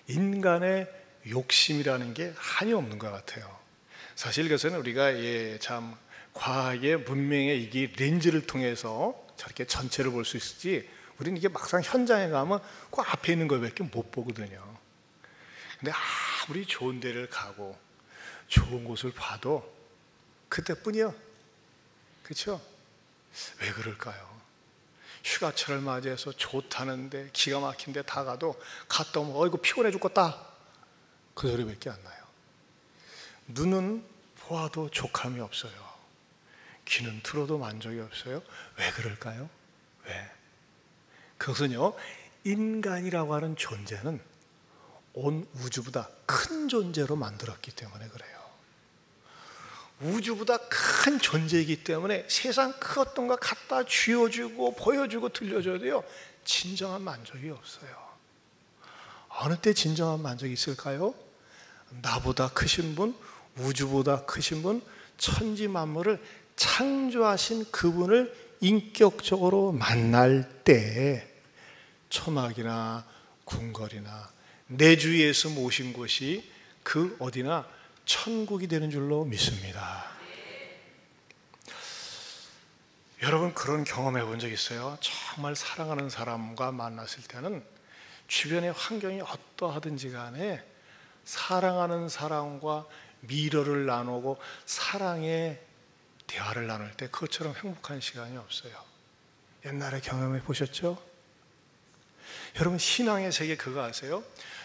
인간의 욕심이라는 게 한이 없는 것 같아요. 사실 이것은 우리가 참 과학의 문명의 이게 렌즈를 통해서 저렇게 전체를 볼 수 있지, 우리는 이게 막상 현장에 가면 그 앞에 있는 것밖에 못 보거든요. 근데 아무리 좋은 데를 가고 좋은 곳을 봐도 그때뿐이요. 그렇죠? 왜 그럴까요? 휴가철을 맞이해서 좋다는데 기가 막힌 데 다 가도 갔다 오면 어이구 피곤해 죽겠다, 그 소리밖에 안 나요. 눈은 보아도 족함이 없어요. 귀는 들어도 만족이 없어요. 왜 그럴까요? 왜? 그것은요, 인간이라고 하는 존재는 온 우주보다 큰 존재로 만들었기 때문에 그래요. 우주보다 큰 존재이기 때문에 세상 그 어떤 거 갖다 쥐어주고 보여주고 들려줘도요, 진정한 만족이 없어요. 어느 때 진정한 만족이 있을까요? 나보다 크신 분, 우주보다 크신 분, 천지 만물을 창조하신 그분을 인격적으로 만날 때 초막이나 궁궐이나 내 주위에서 모신 곳이 그 어디나 천국이 되는 줄로 믿습니다. 여러분 그런 경험해 본 적 있어요? 정말 사랑하는 사람과 만났을 때는 주변의 환경이 어떠하든지 간에 사랑하는 사람과 미러를 나누고 사랑의 대화를 나눌 때 그것처럼 행복한 시간이 없어요. 옛날에 경험해 보셨죠? 여러분 신앙의 세계 그거 아세요?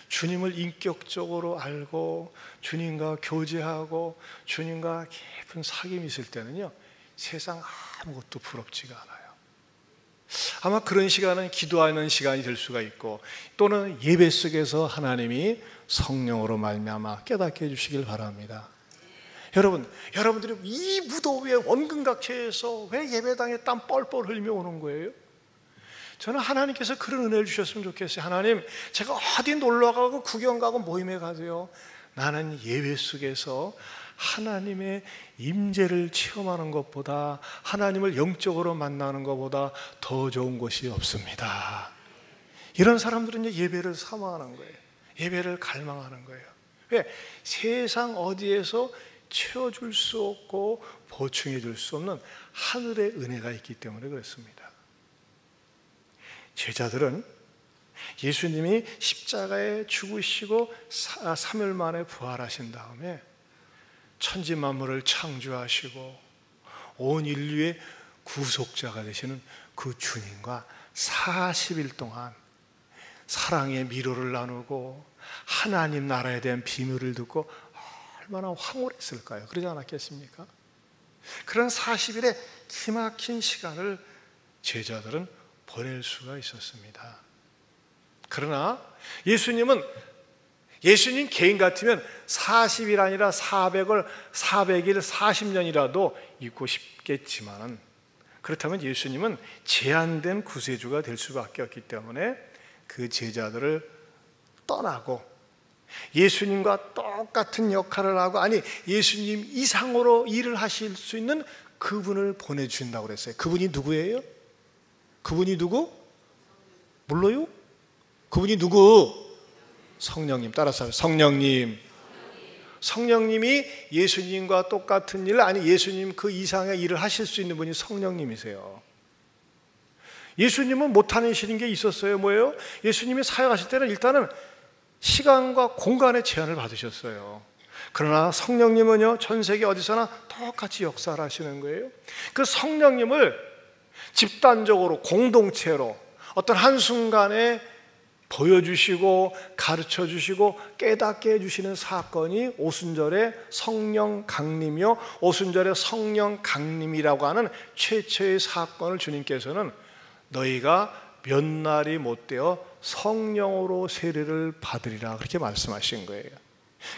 주님을 인격적으로 알고 주님과 교제하고 주님과 깊은 사귐이 있을 때는요, 세상 아무것도 부럽지가 않아요. 아마 그런 시간은 기도하는 시간이 될 수가 있고, 또는 예배 속에서 하나님이 성령으로 말미암아 깨닫게 해주시길 바랍니다. 여러분들이 이 무더위에 원근각체에서 왜 예배당에 땀 뻘뻘 흘며 오는 거예요? 저는 하나님께서 그런 은혜를 주셨으면 좋겠어요. 하나님, 제가 어디 놀러 가고 구경 가고 모임에 가세요. 나는 예배 속에서 하나님의 임재를 체험하는 것보다, 하나님을 영적으로 만나는 것보다 더 좋은 곳이 없습니다. 이런 사람들은 예배를 사모하는 거예요. 예배를 갈망하는 거예요. 왜? 세상 어디에서 채워줄 수 없고 보충해 줄 수 없는 하늘의 은혜가 있기 때문에 그렇습니다. 제자들은 예수님이 십자가에 죽으시고 3일 만에 부활하신 다음에 천지 만물을 창조하시고 온 인류의 구속자가 되시는 그 주님과 40일 동안 사랑의 미로를 나누고 하나님 나라에 대한 비밀을 듣고 얼마나 황홀했을까요? 그러지 않았겠습니까? 그런 40일의 기막힌 시간을 제자들은 보낼 수가 있었습니다. 그러나 예수님 개인 같으면 40일 아니라 400일, 40년이라도 있고 싶겠지만, 그렇다면 예수님은 제한된 구세주가 될 수밖에 없기 때문에 그 제자들을 떠나고 예수님과 똑같은 역할을 하고, 아니 예수님 이상으로 일을 하실 수 있는 그분을 보내주신다고 그랬어요. 그분이 누구예요? 그분이 누구? 몰라요? 그분이 누구? 성령님. 따라서 성령님. 성령님이 예수님과 똑같은 일, 아니 예수님 그 이상의 일을 하실 수 있는 분이 성령님이세요. 예수님은 못하는 일인 게 있었어요. 뭐예요? 예수님이 사역하실 때는 일단은 시간과 공간의 제한을 받으셨어요. 그러나 성령님은요, 전 세계 어디서나 똑같이 역사를 하시는 거예요. 그 성령님을 집단적으로 공동체로 어떤 한순간에 보여주시고 가르쳐주시고 깨닫게 해주시는 사건이 오순절의 성령 강림이요, 오순절의 성령 강림이라고 하는 최초의 사건을 주님께서는 너희가 몇 날이 못되어 성령으로 세례를 받으리라, 그렇게 말씀하신 거예요.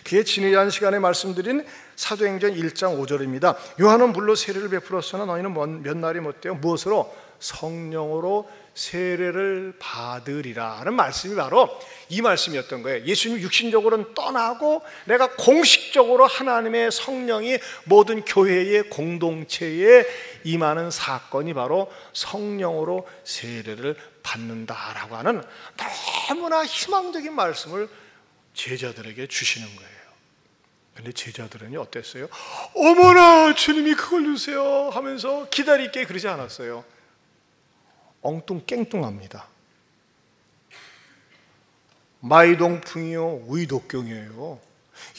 그게 지난 시간에 말씀드린 사도행전 1장 5절입니다. 요한은 물로 세례를 베풀었으나 너희는 몇 날이 못되어 무엇으로? 성령으로 세례를 받으리라 하는 말씀이 바로 이 말씀이었던 거예요. 예수님 육신적으로는 떠나고 내가 공식적으로 하나님의 성령이 모든 교회의 공동체에 임하는 사건이 바로 성령으로 세례를 받는다라고 하는 너무나 희망적인 말씀을 제자들에게 주시는 거예요. 근데 제자들은 어땠어요? 어머나 주님이 그걸 주세요 하면서 기다릴게 그러지 않았어요. 엉뚱깽뚱합니다. 마이동풍이요 위독경이에요.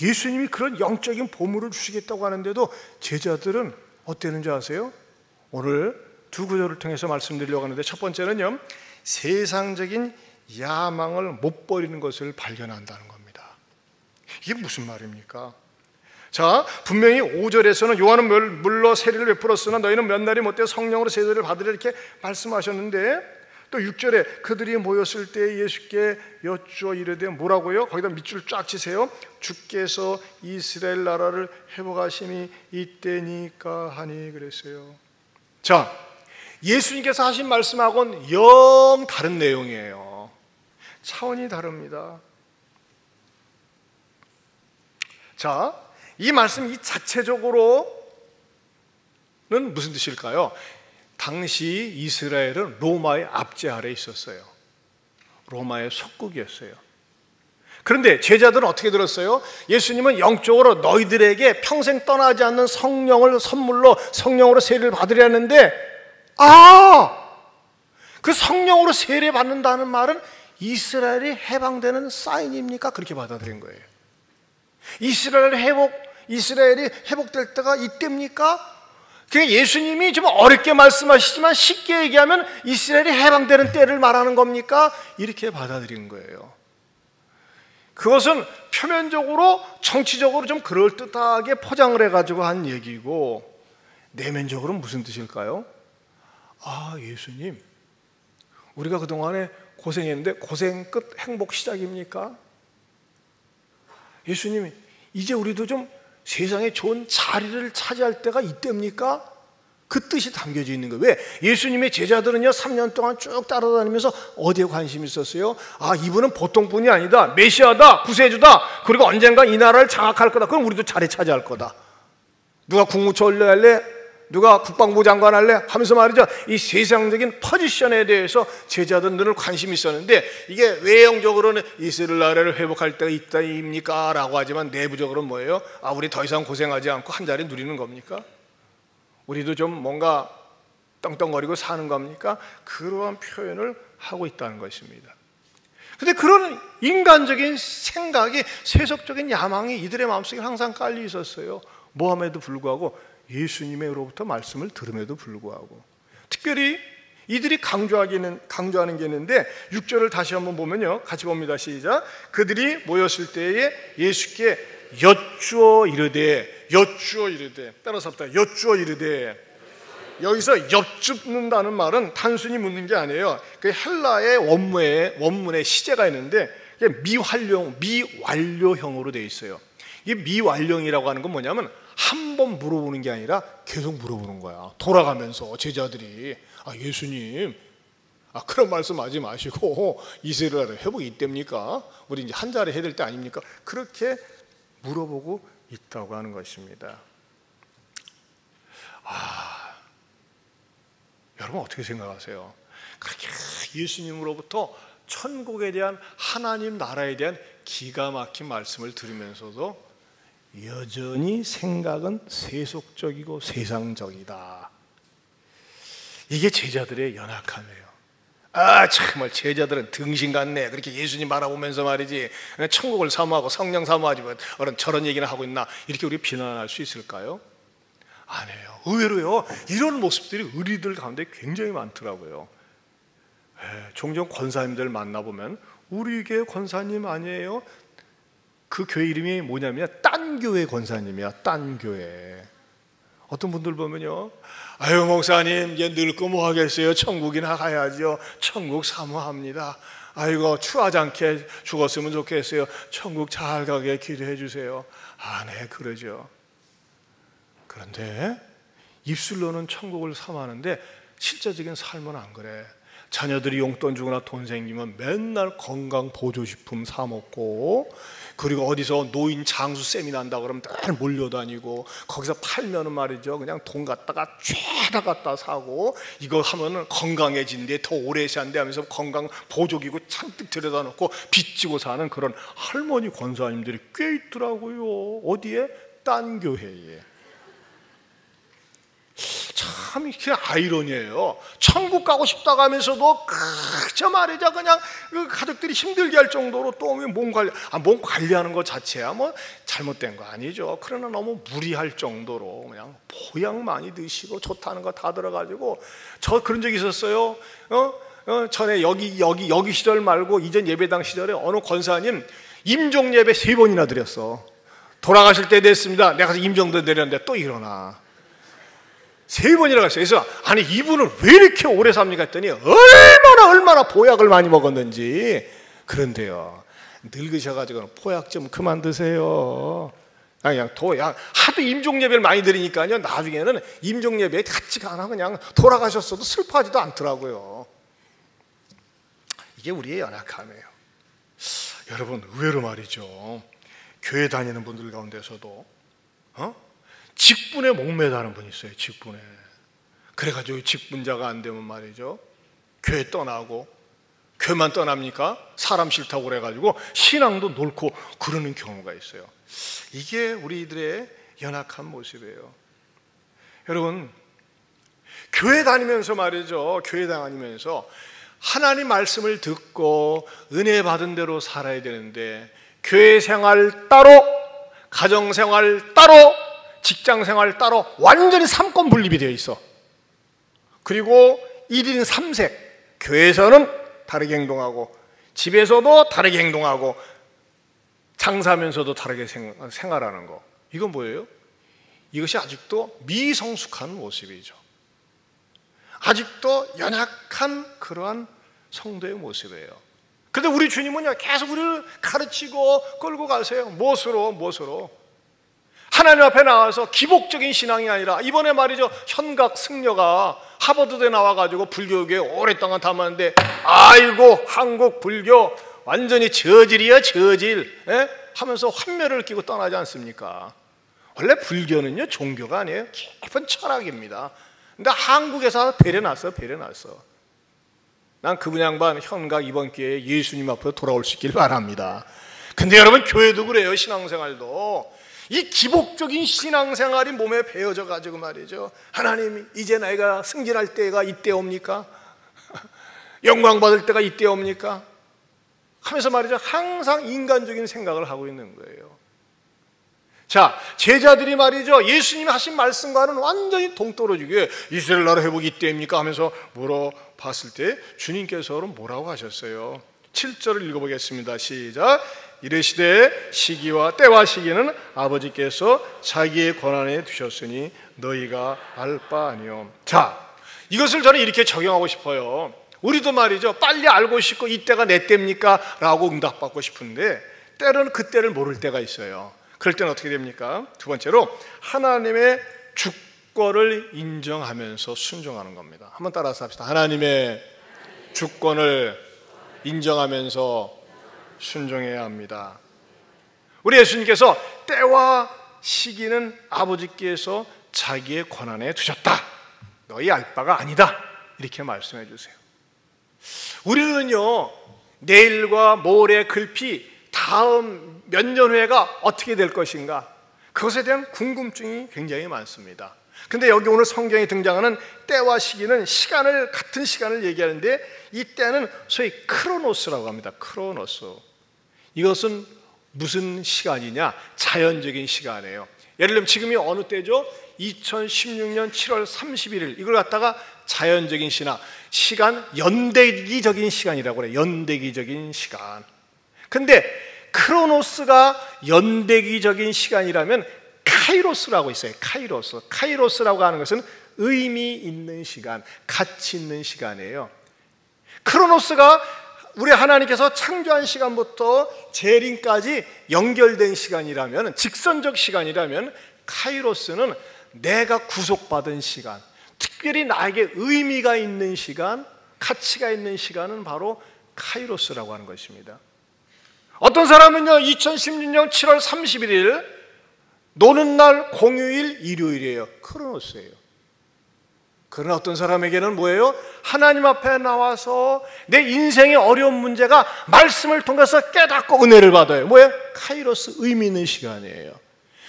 예수님이 그런 영적인 보물을 주시겠다고 하는데도 제자들은 어땠는지 아세요? 오늘 두 구절을 통해서 말씀드리려고 하는데, 첫 번째는요, 세상적인 야망을 못 버리는 것을 발견한다는 겁니다. 이게 무슨 말입니까? 자, 분명히 5절에서는 요한은 물로 세례를 베풀었으나 너희는 몇 날이 못되어 성령으로 세례를 받으리라 이렇게 말씀하셨는데, 또 6절에 그들이 모였을 때 예수께 여쭈어 이르되 뭐라고요? 거기다 밑줄 쫙 치세요. 주께서 이스라엘 나라를 회복하심이 이때니까 하니 그랬어요. 자, 예수님께서 하신 말씀하고는 영 다른 내용이에요. 차원이 다릅니다. 자, 이 말씀 이 자체적으로는 무슨 뜻일까요? 당시 이스라엘은 로마의 압제 아래에 있었어요. 로마의 속국이었어요. 그런데 제자들은 어떻게 들었어요? 예수님은 영적으로 너희들에게 평생 떠나지 않는 성령을 선물로 성령으로 세례를 받으려는데, 그 성령으로 세례 받는다는 말은 이스라엘이 해방되는 사인입니까? 그렇게 받아들인 거예요. 이스라엘이 회복될 때가 이때입니까? 그러니까 예수님이 좀 어렵게 말씀하시지만 쉽게 얘기하면 이스라엘이 해방되는 때를 말하는 겁니까? 이렇게 받아들인 거예요. 그것은 표면적으로 정치적으로 좀 그럴듯하게 포장을 해가지고 한 얘기고, 내면적으로는 무슨 뜻일까요? 예수님, 우리가 그동안에 고생했는데 고생 끝 행복 시작입니까? 예수님, 이제 우리도 좀 세상에 좋은 자리를 차지할 때가 이때입니까? 그 뜻이 담겨져 있는 거예요. 왜? 예수님의 제자들은요 3년 동안 쭉 따라다니면서 어디에 관심이 있었어요? 이분은 보통 분이 아니다, 메시아다, 구세주다, 그리고 언젠가 이 나라를 장악할 거다. 그럼 우리도 자리 차지할 거다. 누가 국무총리 할래? 누가 국방부 장관 할래? 하면서 말이죠, 이 세상적인 포지션에 대해서 제자들은 늘 관심이 있었는데, 이게 외형적으로는 이스라엘 나라를 회복할 때가 있다입니까? 라고 하지만 내부적으로는 뭐예요? 우리 더 이상 고생하지 않고 한 자리 누리는 겁니까? 우리도 좀 뭔가 떵떵거리고 사는 겁니까? 그러한 표현을 하고 있다는 것입니다. 근데 그런 인간적인 생각이, 세속적인 야망이 이들의 마음속에 항상 깔려 있었어요. 모함에도 불구하고, 예수님으로부터 말씀을 들음에도 불구하고. 특별히 이들이 강조하는 게 있는데, 6절을 다시 한번 보면요, 같이 봅니다. 시작. 그들이 모였을 때에 예수께 여쭈어 이르되, 따라서 합시다. 여쭈어 이르되. 여기서 엿줍는다는 말은 단순히 묻는 게 아니에요. 그 헬라의 원문에 시제가 있는데, 미완료형으로 되어 있어요. 이 미완료이라고 하는 건 뭐냐면, 한 번 물어보는 게 아니라 계속 물어보는 거야. 돌아가면서 제자들이, 예수님, 그런 말씀하지 마시고 이스라엘 회복이 이때입니까? 우리 이제 한 자리 해야 될 때 아닙니까? 그렇게 물어보고 있다고 하는 것입니다. 여러분 어떻게 생각하세요? 그렇게 예수님으로부터 천국에 대한, 하나님 나라에 대한 기가 막힌 말씀을 들으면서도 여전히 생각은 세속적이고 세상적이다. 이게 제자들의 연약함이에요. 정말 제자들은 등신 같네, 그렇게 예수님 바라보면서 말이지 천국을 사모하고 성령 사모하지 저런 얘기나 하고 있나, 이렇게 우리 비난할 수 있을까요? 아니에요. 의외로요, 이런 모습들이 우리들 가운데 굉장히 많더라고요. 종종 권사님들 만나보면, 우리 교회 권사님 아니에요? 그 교회 이름이 뭐냐면 딴 교회 권사님이야. 딴 교회. 어떤 분들 보면요, 목사님 이제 늙고 뭐 하겠어요? 천국이나 가야죠. 천국 사모합니다. 추하지 않게 죽었으면 좋겠어요. 천국 잘 가게 기도해 주세요. 네, 그러죠. 그런데 입술로는 천국을 사모하는데 실제적인 삶은 안 그래. 자녀들이 용돈 주거나 돈 생기면 맨날 건강 보조식품 사 먹고, 그리고 어디서 노인 장수 세미나 그러면 늘 몰려다니고 거기서 팔면은 말이죠 그냥 돈 갖다가 죄다 갖다 사고 이거 하면은 건강해진대 더 오래 산대 하면서 건강 보조기구 잔뜩 들여다 놓고 빚지고 사는 그런 할머니 권사님들이 꽤 있더라고요. 어디에? 딴 교회에. 참 이게 아이러니예요. 천국 가고 싶다고 하면서도 그저 말이죠 그냥 그 가족들이 힘들게 할 정도로 또 몸 관리하는 것 자체야 뭐 잘못된 거 아니죠. 그러나 너무 무리할 정도로 그냥 보약 많이 드시고 좋다는 거 다 들어가지고 저 그런 적이 있었어요. 전에 여기 시절 말고 이전 예배당 시절에 어느 권사님 임종 예배 3번이나 드렸어. 돌아가실 때 됐습니다. 내가 가서 임종도 드렸는데 또 일어나. 3번이나 갔어요. 그래서 아니 이분은 왜 이렇게 오래 삽니까 했더니 얼마나 보약을 많이 먹었는지. 그런데요 늙으셔가지고 포약 좀 그만 드세요. 그냥 하도 임종 예배를 많이 드리니까요 나중에는 임종 예배에 같지가 않아. 그냥 돌아가셨어도 슬퍼하지도 않더라고요. 이게 우리의 연약함이에요. 여러분 의외로 말이죠 교회 다니는 분들 가운데서도 직분에 목매다는 분이 있어요. 직분에. 그래가지고 직분자가 안 되면 말이죠 교회 떠나고, 교회만 떠납니까? 사람 싫다고 그래가지고 신앙도 놓고 그러는 경우가 있어요. 이게 우리들의 연약한 모습이에요. 여러분 교회 다니면서 말이죠 교회 다니면서 하나님 말씀을 듣고 은혜 받은 대로 살아야 되는데 교회 생활 따로, 가정 생활 따로, 직장 생활 따로 완전히 삼권 분립이 되어 있어. 그리고 1인 3색, 교회에서는 다르게 행동하고 집에서도 다르게 행동하고 장사하면서도 다르게 생활하는 거. 이건 뭐예요? 이것이 아직도 미성숙한 모습이죠. 아직도 연약한 그러한 성도의 모습이에요. 그런데 우리 주님은요 계속 우리를 가르치고 끌고 가세요. 무엇으로? 하나님 앞에 나와서 기복적인 신앙이 아니라 이번에 말이죠 현각 승려가 하버드대 나와가지고 불교계에 오랫동안 담았는데 아이고 한국 불교 완전히 저질이야 저질 하면서 환멸을 끼고 떠나지 않습니까? 원래 불교는요 종교가 아니에요. 깊은 철학입니다. 근데 한국에서 배려났어. 난 그분 양반 현각 이번 기회에 예수님 앞으로 돌아올 수 있길 바랍니다. 근데 여러분 교회도 그래요. 신앙생활도 이 기복적인 신앙생활이 몸에 배어져 가지고 말이죠 하나님 이제 내가 승진할 때가 이때 옵니까? 영광 받을 때가 이때 옵니까? 하면서 말이죠 항상 인간적인 생각을 하고 있는 거예요. 자, 제자들이 말이죠 예수님이 하신 말씀과는 완전히 동떨어지게 이스라엘 나라 회복이 이때입니까? 하면서 물어봤을 때 주님께서는 뭐라고 하셨어요? 7절을 읽어보겠습니다. 시작. 이르시되 시기와 때와 시기는 아버지께서 자기의 권한에 두셨으니 너희가 알 바 아니요. 자, 이것을 저는 이렇게 적용하고 싶어요. 우리도 말이죠 빨리 알고 싶고 이때가 내 때입니까? 라고 응답받고 싶은데 때로는 그때를 모를 때가 있어요. 그럴 때는 어떻게 됩니까? 두 번째로 하나님의 주권을 인정하면서 순종하는 겁니다. 한번 따라서 합시다. 하나님의 주권을 인정하면서 순종해야 합니다. 우리 예수님께서 때와 시기는 아버지께서 자기의 권한에 두셨다. 너희 알 바가 아니다. 이렇게 말씀해 주세요. 우리는요 내일과 모레 글피 다음 몇 년 후에가 어떻게 될 것인가 그것에 대한 궁금증이 굉장히 많습니다. 근데 여기 오늘 성경에 등장하는 때와 시기는 같은 시간을 얘기하는데 이 때는 소위 크로노스라고 합니다. 크로노스. 이것은 무슨 시간이냐? 자연적인 시간이에요. 예를 들면 지금이 어느 때죠? 2016년 7월 31일 이걸 갖다가 자연적인 시간, 연대기적인 시간이라고 그래요. 연대기적인 시간. 근데 크로노스가 연대기적인 시간이라면 카이로스라고 있어요. 카이로스라고 하는 것은 의미 있는 시간, 가치 있는 시간이에요. 크로노스가 우리 하나님께서 창조한 시간부터 재림까지 연결된 시간이라면, 직선적 시간이라면 카이로스는 내가 구속받은 시간, 특별히 나에게 의미가 있는 시간, 가치가 있는 시간은 바로 카이로스라고 하는 것입니다. 어떤 사람은요 2016년 7월 31일 노는 날 공휴일 일요일이에요. 크로노스예요. 그러나 어떤 사람에게는 뭐예요? 하나님 앞에 나와서 내 인생의 어려운 문제가 말씀을 통해서 깨닫고 은혜를 받아요. 뭐예요? 카이로스, 의미 있는 시간이에요.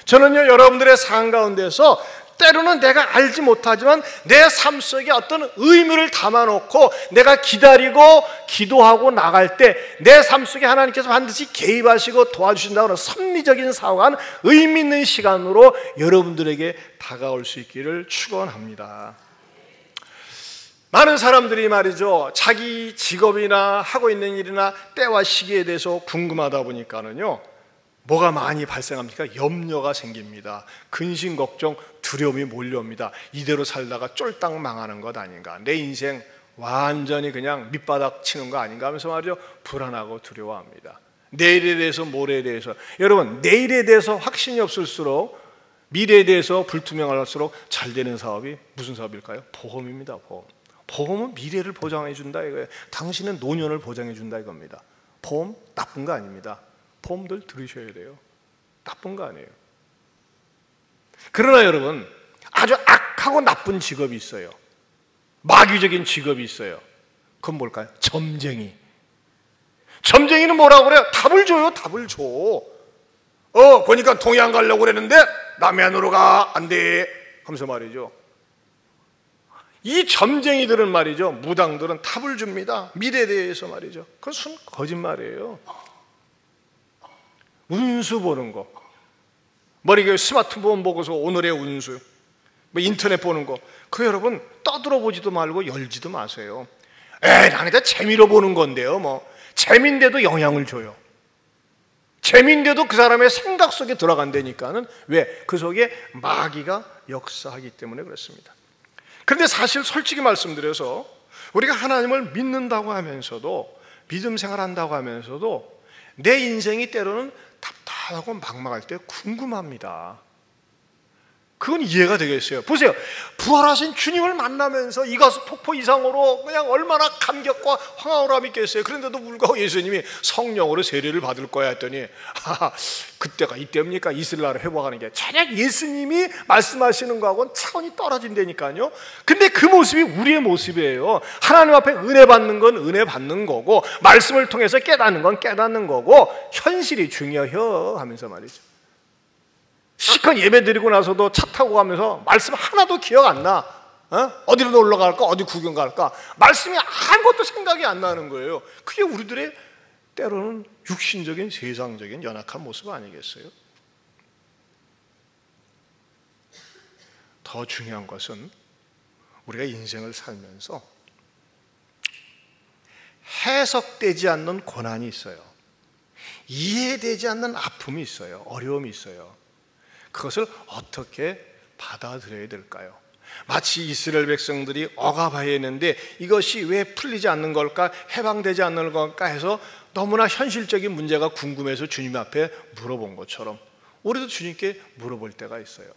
저는요 여러분들의 삶 가운데서 때로는 내가 알지 못하지만 내 삶 속에 어떤 의미를 담아놓고 내가 기다리고 기도하고 나갈 때 내 삶 속에 하나님께서 반드시 개입하시고 도와주신다는 섭리적인 사고한 의미 있는 시간으로 여러분들에게 다가올 수 있기를 축원합니다. 많은 사람들이 말이죠 자기 직업이나 하고 있는 일이나 때와 시기에 대해서 궁금하다 보니까는요 뭐가 많이 발생합니까? 염려가 생깁니다. 근심, 걱정, 두려움이 몰려옵니다. 이대로 살다가 쫄딱 망하는 것 아닌가? 내 인생 완전히 그냥 밑바닥 치는 거 아닌가 하면서 말이죠 불안하고 두려워합니다. 내일에 대해서, 모레에 대해서. 여러분, 내일에 대해서 확신이 없을수록, 미래에 대해서 불투명할수록 잘 되는 사업이 무슨 사업일까요? 보험입니다. 보험. 보험은 미래를 보장해 준다 이거예요. 당신은 노년을 보장해 준다 이겁니다. 보험 나쁜 거 아닙니다. 보험들 들으셔야 돼요. 나쁜 거 아니에요. 그러나 여러분 아주 악하고 나쁜 직업이 있어요. 마귀적인 직업이 있어요. 그건 뭘까요? 점쟁이. 점쟁이는 뭐라고 그래요? 답을 줘요. 답을 줘. 보니까 동해안 가려고 그랬는데 남해안으로 가. 안 돼. 하면서 말이죠. 이 점쟁이들은 말이죠 무당들은 답을 줍니다. 미래에 대해서 말이죠. 그건 순 거짓말이에요. 운수 보는 거, 머리에 스마트폰 보고서 오늘의 운수, 뭐 인터넷 보는 거, 그 여러분 떠들어보지도 말고 열지도 마세요. 나는 다 재미로 보는 건데요. 뭐 재미인데도 영향을 줘요. 재미인데도 그 사람의 생각 속에 들어간다니까는. 왜? 그 속에 마귀가 역사하기 때문에 그렇습니다. 그런데 사실 솔직히 말씀드려서 우리가 하나님을 믿는다고 하면서도, 믿음 생활한다고 하면서도 내 인생이 때로는 답답하고 막막할 때 궁금합니다. 그건 이해가 되겠어요. 보세요. 부활하신 주님을 만나면서 이가수 폭포 이상으로 그냥 얼마나 감격과 황홀함이 있겠어요. 그런데도 불구하고 예수님이 성령으로 세례를 받을 거야 했더니 그때가 이때입니까? 이스라엘을 회복하는 게. 전혀 예수님이 말씀하시는 거하고는 차원이 떨어진다니까요. 근데 그 모습이 우리의 모습이에요. 하나님 앞에 은혜 받는 건 은혜 받는 거고, 말씀을 통해서 깨닫는 건 깨닫는 거고, 현실이 중요해요 하면서 말이죠. 시컷 예배 드리고 나서도 차 타고 가면서 말씀 하나도 기억 안 나. 어디로 놀러 갈까? 어디 구경 갈까? 말씀이 아무것도 생각이 안 나는 거예요. 그게 우리들의 때로는 육신적인 세상적인 연약한 모습 아니겠어요? 더 중요한 것은 우리가 인생을 살면서 해석되지 않는 고난이 있어요. 이해되지 않는 아픔이 있어요. 어려움이 있어요. 그것을 어떻게 받아들여야 될까요? 마치 이스라엘 백성들이 억압해야 했는데 이것이 왜 풀리지 않는 걸까? 해방되지 않는 걸까? 해서 너무나 현실적인 문제가 궁금해서 주님 앞에 물어본 것처럼 우리도 주님께 물어볼 때가 있어요.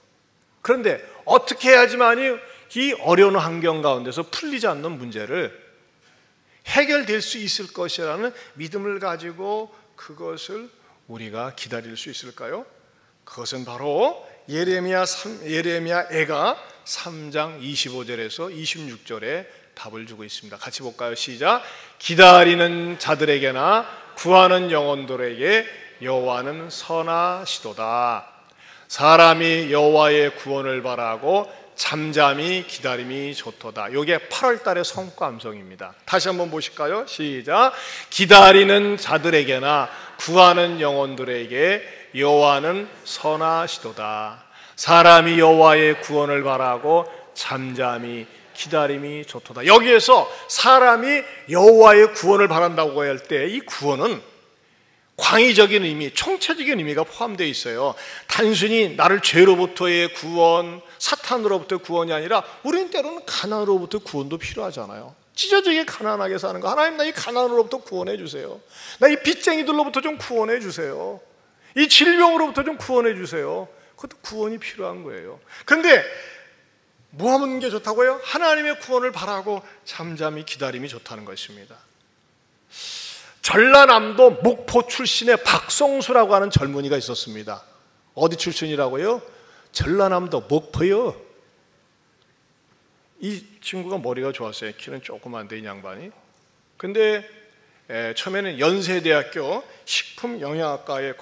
그런데 어떻게 해야지만이 이 어려운 환경 가운데서 풀리지 않는 문제를 해결될 수 있을 것이라는 믿음을 가지고 그것을 우리가 기다릴 수 있을까요? 그것은 바로 예레미야 애가 3장 25절에서 26절에 답을 주고 있습니다. 같이 볼까요? 시작. 기다리는 자들에게나 구하는 영혼들에게 여호와는 선하시도다. 사람이 여호와의 구원을 바라고 잠잠히 기다림이 좋도다. 이게 8월 달의 성과 암송입니다. 다시 한번 보실까요? 시작. 기다리는 자들에게나 구하는 영혼들에게 여호와는 선하시도다. 사람이 여호와의 구원을 바라고 잠잠히 기다림이 좋도다. 여기에서 사람이 여호와의 구원을 바란다고 할 때 이 구원은 광의적인 의미, 총체적인 의미가 포함되어 있어요. 단순히 나를 죄로부터의 구원, 사탄으로부터의 구원이 아니라 우리는 때로는 가난으로부터의 구원도 필요하잖아요. 찢어지게 가난하게 사는 거. 하나님, 나 이 가난으로부터 구원해 주세요. 나 이 빚쟁이들로부터 좀 구원해 주세요. 이 질병으로부터 좀 구원해 주세요. 그것도 구원이 필요한 거예요. 그런데 뭐 하는 게 좋다고요? 하나님의 구원을 바라고 잠잠히 기다림이 좋다는 것입니다. 전라남도 목포 출신의 박성수라고 하는 젊은이가 있었습니다. 어디 출신이라고요? 전라남도 목포요. 이 친구가 머리가 좋았어요. 키는 조그만데 이 양반이. 근데 처음에는 연세대학교 식품공학과에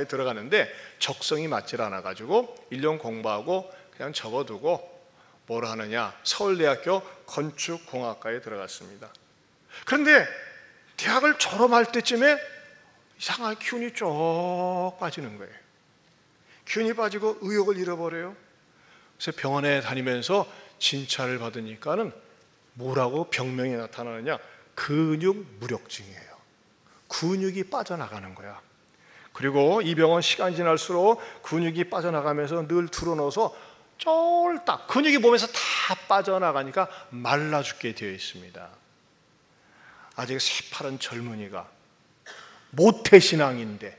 들어가는데 적성이 맞질 않아가지고 1년 공부하고 그냥 접어두고 뭘 하느냐, 서울대학교 건축공학과에 들어갔습니다. 그런데 대학을 졸업할 때쯤에 이상하게 기운이 쭉 빠지는 거예요. 기운이 빠지고 의욕을 잃어버려요. 그래서 병원에 다니면서 진찰을 받으니까는 뭐라고 병명이 나타나느냐, 근육 무력증이에요. 근육이 빠져나가는 거야. 그리고 이 병원 시간이 지날수록 근육이 빠져나가면서 늘 드러넣어서 쫄딱 근육이 몸에서 다 빠져나가니까 말라 죽게 되어 있습니다. 아직 새파란 젊은이가 모태신앙인데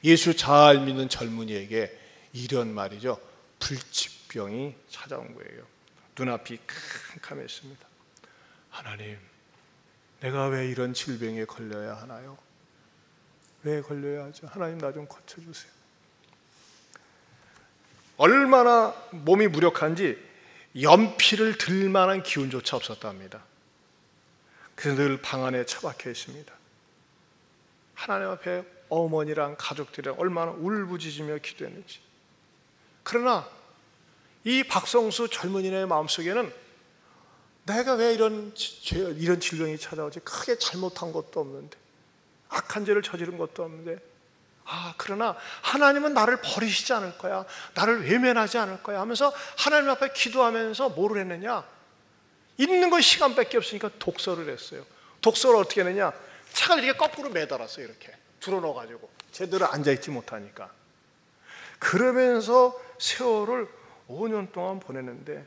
예수 잘 믿는 젊은이에게 이런 말이죠. 불치병이 찾아온 거예요. 눈앞이 캄캄했습니다. 하나님, 내가 왜 이런 질병에 걸려야 하나요? 왜 걸려야 하죠? 하나님, 나 좀 고쳐주세요. 얼마나 몸이 무력한지 연필을 들 만한 기운조차 없었답니다. 그래서 늘 방 안에 처박혀 있습니다. 하나님 앞에 어머니랑 가족들이랑 얼마나 울부짖으며 기도했는지. 그러나 이 박성수 젊은이의 마음속에는 내가 왜 이런 질병이 찾아오지? 크게 잘못한 것도 없는데, 악한 죄를 저지른 것도 없는데, 그러나 하나님은 나를 버리시지 않을 거야, 나를 외면하지 않을 거야 하면서 하나님 앞에 기도하면서 뭐를 했느냐? 있는 건 시간밖에 없으니까 독서를 했어요. 독서를 어떻게 했느냐? 책을 이렇게 거꾸로 매달았어요. 이렇게 들어넣어가지고 제대로 앉아있지 못하니까. 그러면서 세월을 5년 동안 보냈는데,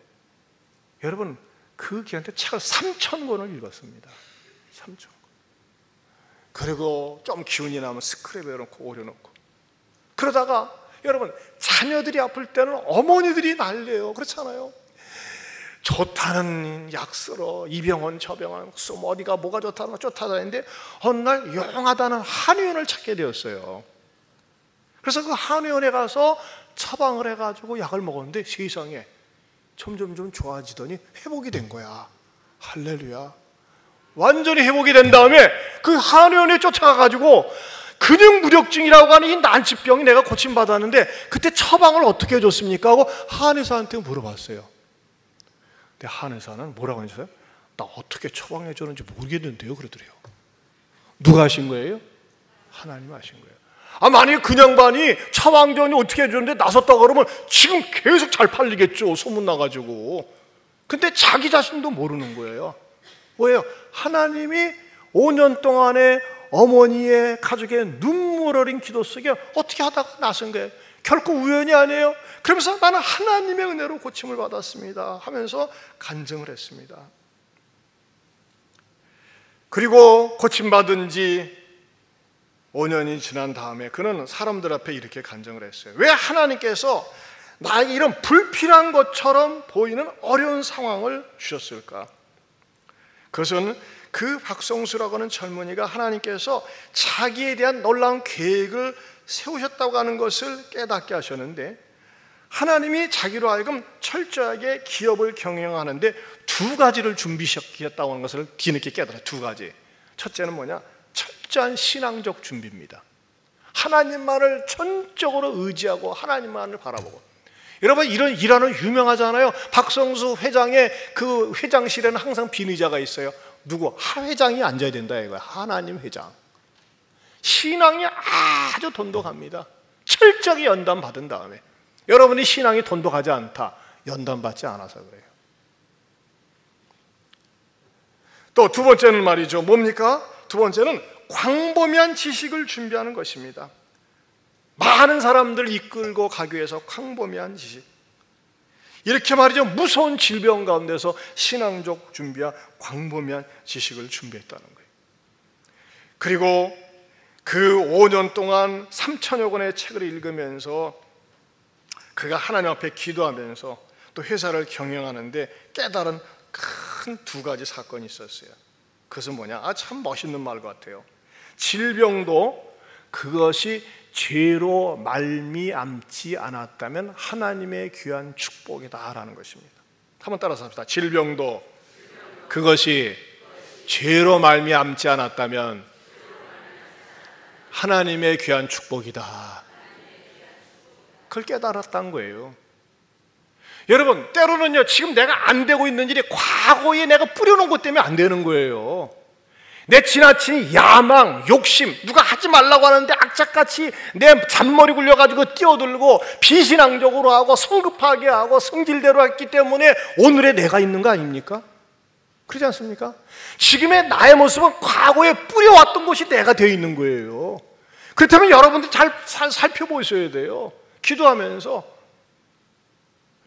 여러분 그 기간 때 책을 3,000권을 읽었습니다. 3,000권. 그리고 좀 기운이 나면 스크랩에 놓고 오려놓고. 그러다가 여러분 자녀들이 아플 때는 어머니들이 난리예요. 그렇잖아요. 좋다는 약 쓰러 이 병원 저 병원 어디가 뭐가 좋다는 거 쫓아다니는데 어느 날 용하다는 한의원을 찾게 되었어요. 그래서 그 한의원에 가서 처방을 해가지고 약을 먹었는데 세상에 점점 좀 좋아지더니 회복이 된 거야. 할렐루야. 완전히 회복이 된 다음에 그 한의원에 쫓아가가지고 근육 무력증이라고 하는 이 난치병이 내가 고침받았는데 그때 처방을 어떻게 해줬습니까? 하고 한의사한테 물어봤어요. 근데 한의사는 뭐라고 했어요? 나 어떻게 처방해 줬는지 모르겠는데요 그러더래요. 누가 하신 거예요? 하나님 하신 거예요. 만약에 그 양반이 처방전이 어떻게 해줬는데 나섰다 그러면 지금 계속 잘 팔리겠죠. 소문나가지고. 근데 자기 자신도 모르는 거예요. 왜요? 하나님이 5년 동안의 어머니의 가족의 눈물 어린 기도 속에 어떻게 하다가 나선 거예요. 결코 우연이 아니에요. 그러면서 나는 하나님의 은혜로 고침을 받았습니다 하면서 간증을 했습니다. 그리고 고침받은 지 5년이 지난 다음에 그는 사람들 앞에 이렇게 간증을 했어요. 왜 하나님께서 나에게 이런 불필요한 것처럼 보이는 어려운 상황을 주셨을까? 그것은 그 박성수라고 하는 젊은이가 하나님께서 자기에 대한 놀라운 계획을 세우셨다고 하는 것을 깨닫게 하셨는데, 하나님이 자기로 하여금 철저하게 기업을 경영하는데 두 가지를 준비시켰다고 하는 것을 뒤늦게 깨달아요. 두 가지. 첫째는 뭐냐? 철저한 신앙적 준비입니다. 하나님만을 전적으로 의지하고 하나님만을 바라보고. 여러분 이런 일화는 유명하잖아요. 박성수 회장의 그 회장실에는 항상 빈 의자가 있어요. 누구? 하 회장이 앉아야 된다 이거야. 하나님 회장. 신앙이 아주 돈독합니다. 철저하게 연단받은 다음에. 여러분이 신앙이 돈독하지 않다, 연단받지 않아서 그래요. 또 두 번째는 말이죠. 뭡니까? 두 번째는 광범위한 지식을 준비하는 것입니다. 많은 사람들을 이끌고 가기 위해서 광범위한 지식. 이렇게 말이죠. 무서운 질병 가운데서 신앙적 준비와 광범위한 지식을 준비했다는 거예요. 그리고 그 5년 동안 3,000여 권의 책을 읽으면서 그가 하나님 앞에 기도하면서 또 회사를 경영하는데 깨달은 큰 두 가지 사건이 있었어요. 그것은 뭐냐? 참 멋있는 말 같아요. 질병도 그것이 죄로 말미암지 않았다면 하나님의 귀한 축복이다라는 것입니다. 한번 따라서 합시다. 질병도 그것이 죄로 말미암지 않았다면 하나님의 귀한 축복이다. 그걸 깨달았다는 거예요. 여러분, 때로는요, 지금 내가 안 되고 있는 일이 과거에 내가 뿌려놓은 것 때문에 안 되는 거예요. 내 지나친 야망, 욕심, 누가 하지 말라고 하는데 악착같이 내 잔머리 굴려가지고 뛰어들고 비신앙적으로 하고 성급하게 하고 성질대로 했기 때문에 오늘의 내가 있는 거 아닙니까? 그렇지 않습니까? 지금의 나의 모습은 과거에 뿌려왔던 것이 내가 되어 있는 거예요. 그렇다면 여러분들 잘 살펴보셔야 돼요. 기도하면서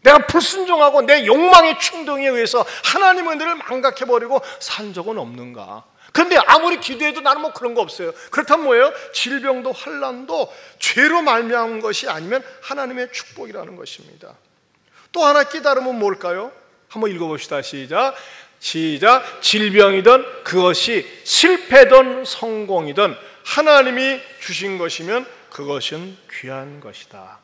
내가 불순종하고 내 욕망의 충동에 의해서 하나님의 은혜를 망각해버리고 산 적은 없는가? 그런데 아무리 기도해도 나는 뭐 그런 거 없어요. 그렇다면 뭐예요? 질병도 환난도 죄로 말미암은 것이 아니면 하나님의 축복이라는 것입니다. 또 하나 깨달음은 뭘까요? 한번 읽어봅시다. 시작. 질병이든 그것이 실패든 성공이든 하나님이 주신 것이면 그것은 귀한 것이다.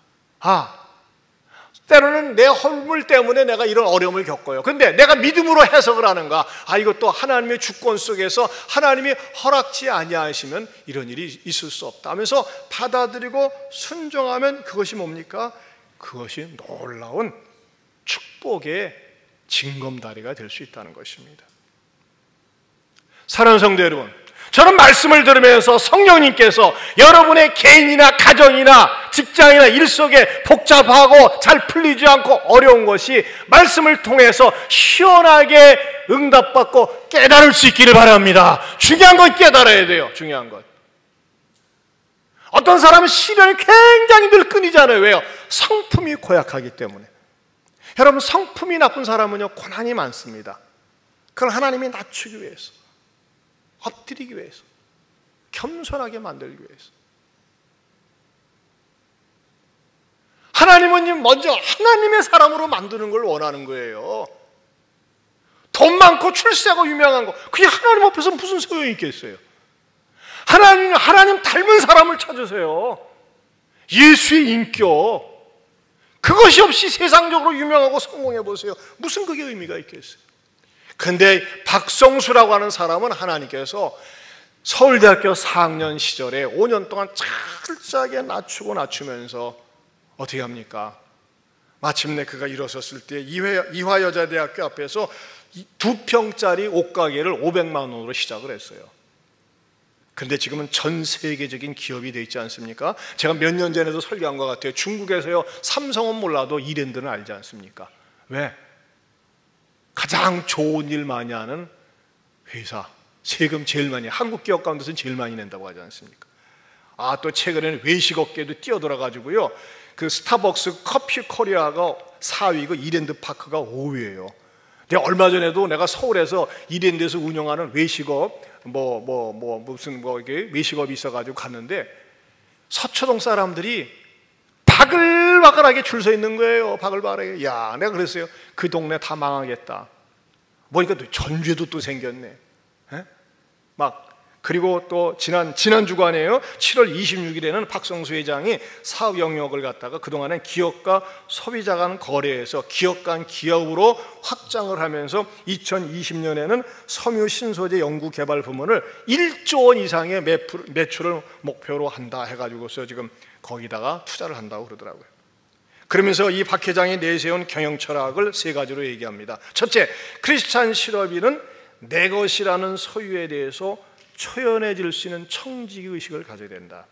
때로는 내 허물 때문에 내가 이런 어려움을 겪어요. 근데 내가 믿음으로 해석을 하는가? 이것도 하나님의 주권 속에서 하나님이 허락지 아니하시면 이런 일이 있을 수 없다 하면서 받아들이고 순종하면 그것이 뭡니까? 그것이 놀라운 축복의 징검다리가 될 수 있다는 것입니다. 사랑하는 성도 여러분, 저는 말씀을 들으면서 성령님께서 여러분의 개인이나 가정이나 직장이나 일 속에 복잡하고 잘 풀리지 않고 어려운 것이 말씀을 통해서 시원하게 응답받고 깨달을 수 있기를 바랍니다. 중요한 건 깨달아야 돼요. 중요한 건. 어떤 사람은 시련이 굉장히 늘 끊이잖아요. 왜요? 성품이 고약하기 때문에. 여러분, 성품이 나쁜 사람은요, 고난이 많습니다. 그걸 하나님이 낮추기 위해서, 엎드리기 위해서, 겸손하게 만들기 위해서. 하나님은 먼저 하나님의 사람으로 만드는 걸 원하는 거예요. 돈 많고 출세하고 유명한 거, 그게 하나님 앞에서 무슨 소용이 있겠어요? 하나님 닮은 사람을 찾으세요. 예수의 인격, 그것이 없이 세상적으로 유명하고 성공해 보세요. 무슨 그게 의미가 있겠어요? 근데 박성수라고 하는 사람은 하나님께서 서울대학교 4학년 시절에 5년 동안 철저하게 낮추면서 어떻게 합니까? 마침내 그가 일어섰을 때 이화여자대학교 앞에서 2평짜리 옷가게를 500만 원으로 시작을 했어요. 근데 지금은 전 세계적인 기업이 되어 있지 않습니까? 제가 몇 년 전에도 설교한 것 같아요. 중국에서요, 삼성은 몰라도 이랜드는 알지 않습니까? 왜? 가장 좋은 일 많이 하는 회사, 세금 제일 많이, 한국 기업 가운데서는 제일 많이 낸다고 하지 않습니까? 또 최근에는 외식업계도 뛰어들어가지고요, 그 스타벅스 커피 코리아가 4위고 이랜드 파크가 5위예요. 내가 얼마 전에도 내가 서울에서 이랜드에서 운영하는 외식업 이게 외식업이 있어가지고 갔는데 서초동 사람들이 바글바글하게 줄 서 있는 거예요. 바글바글하게. 야, 내가 그랬어요. 그 동네 다 망하겠다. 보니까 또 전주에도 또 생겼네. 그리고 또 지난 주간에요. 7월 26일에는 박성수 회장이 사업 영역을 갖다가 그동안엔 기업과 소비자 간 거래에서 기업 간 기업으로 확장을 하면서 2020년에는 섬유 신소재 연구 개발 부문을 1조 원 이상의 매출을 목표로 한다 해가지고서 지금 거기다가 투자를 한다고 그러더라고요. 그러면서 이 박 회장이 내세운 경영 철학을 3가지로 얘기합니다. 첫째, 크리스찬 실업인은 내 것이라는 소유에 대해서 초연해질 수 있는 청지의식을 가져야 된다.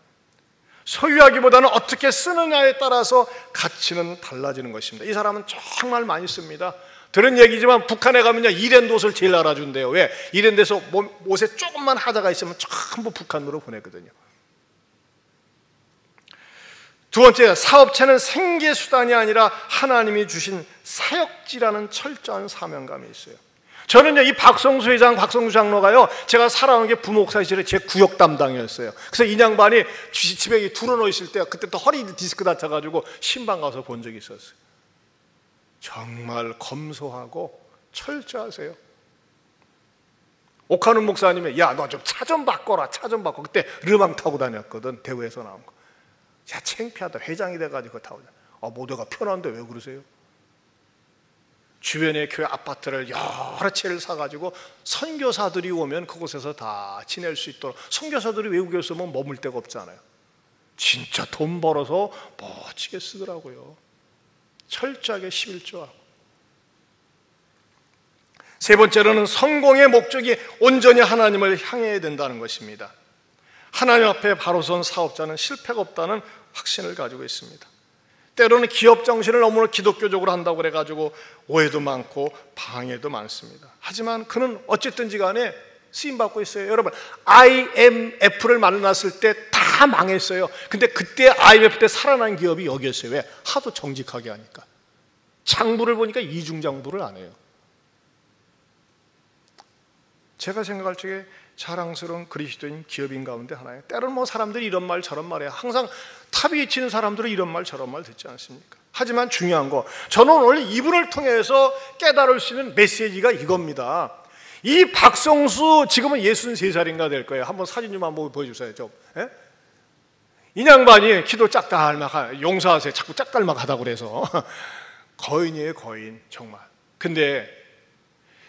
소유하기보다는 어떻게 쓰느냐에 따라서 가치는 달라지는 것입니다. 이 사람은 정말 많이 씁니다. 들은 얘기지만 북한에 가면요, 이랜드 옷을 제일 알아준대요. 왜? 이랜드에서 옷에 조금만 하자가 있으면 전부 북한으로 보내거든요. 두 번째, 사업체는 생계수단이 아니라 하나님이 주신 사역지라는 철저한 사명감이 있어요. 저는요, 이 박성수 회장, 박성수 장로가요, 제가 살아온 게 부목사 시절에 제 구역 담당이었어요. 그래서 이 양반이 집에 둘러놓여 있을 때 그때 또 허리 디스크 다쳐가지고 신방 가서 본 적이 있었어요. 정말 검소하고 철저하세요. 옥하는 목사님이 야, 너 좀 차 좀 바꿔라. 차 좀 바꿔. 그때 르망 타고 다녔거든. 대구에서 나온 거. 야, 창피하다. 회장이 돼가지고 타고 다녀. 모두가 편한데 왜 그러세요? 주변에 교회 아파트를 여러 채를 사가지고 선교사들이 오면 그곳에서 다 지낼 수 있도록. 선교사들이 외국에서 오면 머물 데가 없잖아요. 진짜 돈 벌어서 멋지게 쓰더라고요. 철저하게 11조하고. 세 번째로는 성공의 목적이 온전히 하나님을 향해야 된다는 것입니다. 하나님 앞에 바로 선 사업자는 실패가 없다는 확신을 가지고 있습니다. 때로는 기업 정신을 너무 기독교적으로 한다고 그래가지고 오해도 많고 방해도 많습니다. 하지만 그는 어쨌든지 간에 쓰임받고 있어요. 여러분, IMF를 만났을 때 다 망했어요. 근데 그때 IMF 때 살아난 기업이 여기였어요. 왜? 하도 정직하게 하니까. 장부를 보니까 이중장부를 안 해요. 제가 생각할 적에 자랑스러운 그리스도인 기업인 가운데 하나예요. 때로는 뭐 사람들이 이런 말 저런 말해요. 항상 탑이 치는 사람들은 이런 말 저런 말 듣지 않습니까? 하지만 중요한 거, 저는 오늘 이분을 통해서 깨달을 수 있는 메시지가 이겁니다. 이 박성수 지금은 63살인가 될 거예요. 한번 사진 좀 한번 보여주세요. 좀. 예? 이 양반이 키도 짝달막, 용서하세요. 자꾸 짝달막 하다고 그래서 거인이에요, 거인. 정말. 근데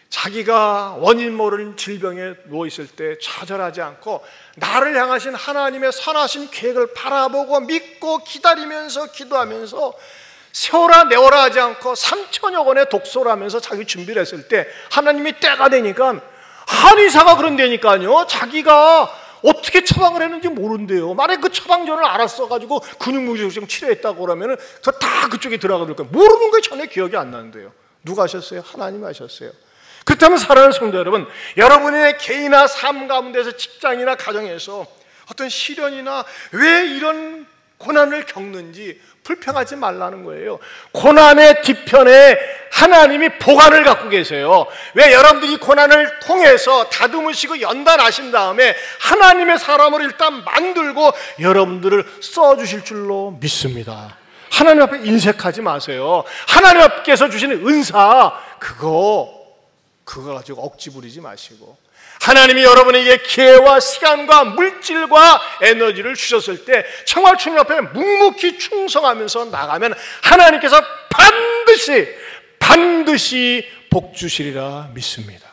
자기가 원인 모르는 질병에 누워있을 때 좌절하지 않고 나를 향하신 하나님의 선하신 계획을 바라보고 믿고 기다리면서 기도하면서 세워라 내워라 하지 않고 3천여 권의 독서를 하면서 자기 준비를 했을 때 하나님이 때가 되니까, 한의사가 그런다니까요. 자기가 어떻게 처방을 했는지 모른대요. 만약에 그 처방전을 알았어가지고 근육무기증 치료했다고 그러면 저 다 그쪽에 들어가들 거예요. 모르는 거에 전혀 기억이 안 나는데요. 누가 하셨어요? 하나님이 하셨어요. 그렇다면 사랑하는 성도 여러분, 여러분의 개인이나 삶 가운데서 직장이나 가정에서 어떤 시련이나 왜 이런 고난을 겪는지 불평하지 말라는 거예요. 고난의 뒤편에 하나님이 보관을 갖고 계세요. 왜? 여러분들이 고난을 통해서 다듬으시고 연단하신 다음에 하나님의 사람을 일단 만들고 여러분들을 써주실 줄로 믿습니다. 하나님 앞에 인색하지 마세요. 하나님 앞께서 주시는 은사, 그거 가지고 억지 부리지 마시고, 하나님이 여러분에게 기회와 시간과 물질과 에너지를 주셨을 때 정말 주님 앞에 묵묵히 충성하면서 나가면 하나님께서 반드시 복 주시리라 믿습니다.